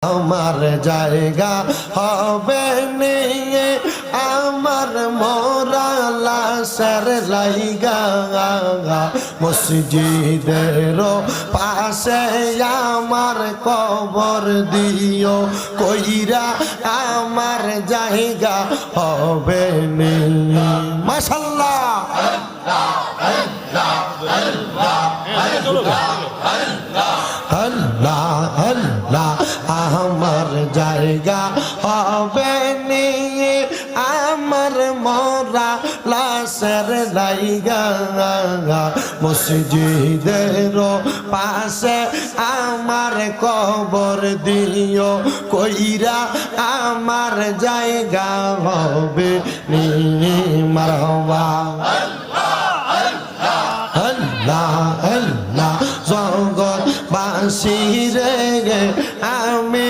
আমার জায়গা হবে নিয়ে আমার মোরা লাশের লাইগা মসজিদের পাশে আমার কবর দিও কইরা আমার জায়গা হবে নিয়ে মাশাআল্লাহ আল্লাহ আল্লাহ আমার জায়গা হবে নিয়ে আমার মোরা লাশের লাইগা মসজিদের পাশে আমার কবর দিও কইরা আমার জায়গা হবে নিয়ে মারহাবা আল্লাহ আল্লাহ জগৎ বাসিরে